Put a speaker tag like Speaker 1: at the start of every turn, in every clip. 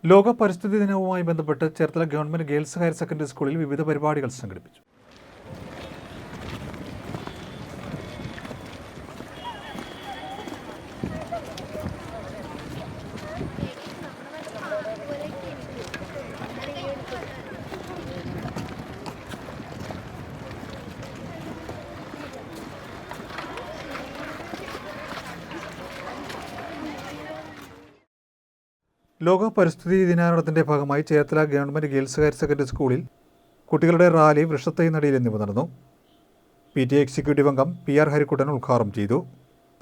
Speaker 1: ലോക പരിസ്ഥിതി ദിനവുമായി ബന്ധപ്പെട്ട് Cherthala government girls higher secondary സ്കൂളിൽ വിവിധ പരിപാടികൾ സംഘടിപ്പിച്ചു. ലോക പരിസ്ഥിതി ദിനാചരണത്തിന്റെ ഭാഗമായി Cherthala government girls higher secondary സ്കൂളിൽ കുട്ടികളുടെ റാലി, വൃക്ഷത്തൈ നടീൽ എന്നിവ നടന്നു. PTA എക്സിക്യൂട്ടീവ് അംഗം PR ഹരിക്കുട്ടൻ ഉദ്ഘാടനം ചെയ്തു.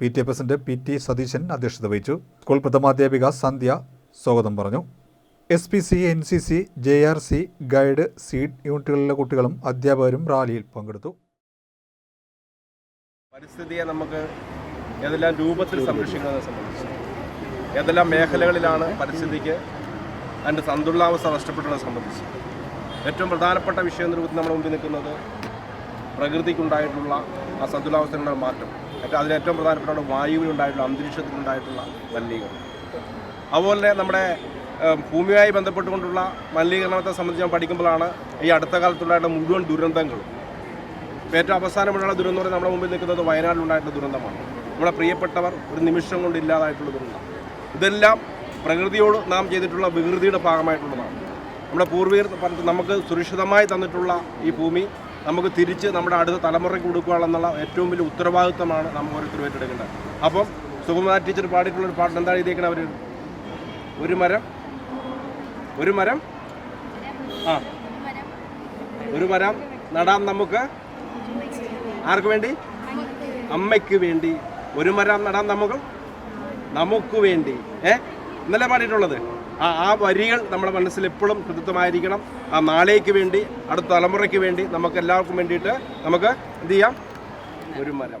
Speaker 1: PTA പ്രസിഡന്റ് PT സതീശൻ അധ്യക്ഷത വഹിച്ചു. സ്കൂൾ പ്രഥമാധ്യാപിക സന്ധ്യ സ്വാഗതം പറഞ്ഞു. SPC, NCC, JRC, guide, seed യൂണിറ്റുകളിലെ കുട്ടികളും അധ്യാപകരും റാലിയിൽ പങ്കെടുത്തു.
Speaker 2: പരിസ്ഥിതിയെ നമുക്ക് ഏതെല്ലാം രൂപത്തിൽ സംരക്ഷിക്കുന്നതിനെ സംബന്ധിച്ച് ഏതെല്ലാം മേഖലകളിലാണ് പരിസ്ഥിതിക്ക് അതിൻ്റെ സന്തുലിതാവസ്ഥ നഷ്ടപ്പെട്ടതിനെ സംബന്ധിച്ച് ഏറ്റവും പ്രധാനപ്പെട്ട വിഷയം എന്ന രൂപത്തിൽ നമ്മുടെ മുമ്പിൽ നിൽക്കുന്നത് പ്രകൃതിക്കുണ്ടായിട്ടുള്ള ആ സന്തുലിതാവസ്ഥയുടെ മാറ്റം, അതിന് ഏറ്റവും പ്രധാനപ്പെട്ട വായുവിനുണ്ടായിട്ടുള്ള, അന്തരീക്ഷത്തിനുണ്ടായിട്ടുള്ള മലിനീകരണം. അതുപോലെ നമ്മുടെ ഭൂമിയുമായി ബന്ധപ്പെട്ടുകൊണ്ടുള്ള മലിനീകരണത്തെ സംബന്ധിച്ച് ഞാൻ പഠിക്കുമ്പോഴാണ് ഈ അടുത്ത കാലത്തുണ്ടായിട്ടുള്ള മുഴുവൻ ദുരന്തങ്ങളും. ഏറ്റവും അവസാനമുള്ള ദുരന്തം എന്ന് നമ്മുടെ മുമ്പിൽ നിൽക്കുന്നത് വയനാട്ടിലുണ്ടായിട്ടുള്ള ദുരന്തമാണ്. നമ്മുടെ പ്രിയപ്പെട്ടവർ ഒരു നിമിഷം കൊണ്ട് ഇല്ലാതായിട്ടുള്ള ദുരന്തം. ഇതെല്ലാം പ്രകൃതിയോട് നാം ചെയ്തിട്ടുള്ള വികൃതിയുടെ ഭാഗമായിട്ടുള്ളതാണ്. നമ്മുടെ പൂർവികർ നമുക്ക് സുരക്ഷിതമായി തന്നിട്ടുള്ള ഈ ഭൂമി നമുക്ക് തിരിച്ച് നമ്മുടെ അടുത്ത തലമുറയ്ക്ക് കൊടുക്കുകയാണെന്നുള്ള ഏറ്റവും വലിയ ഉത്തരവാദിത്തമാണ് നമുക്ക് ഓരോരുത്തരും ഏറ്റെടുക്കേണ്ടത്. അപ്പം സുകുമാര ടീച്ചർ പാടിയിട്ടുള്ളൊരു പാട്ട് എന്താണ് എഴുതിയേക്കുന്നത്? അവർ ഒരു മരം നടാം നമുക്ക്. ആർക്ക് വേണ്ടി? അമ്മയ്ക്ക് വേണ്ടി. ഒരു മരം നടാം നമുക്ക് വേണ്ടി. ഇന്നലെ പാടിയിട്ടുള്ളത് ആ വരികൾ നമ്മുടെ മനസ്സിൽ എപ്പോഴും കൃത്യമായിരിക്കണം. ആ നാളേക്ക് വേണ്ടി, അടുത്ത തലമുറയ്ക്ക് വേണ്ടി, നമുക്ക് എല്ലാവർക്കും വേണ്ടിയിട്ട് നമുക്ക് എന്ത് ചെയ്യാം? ഒരു മരം.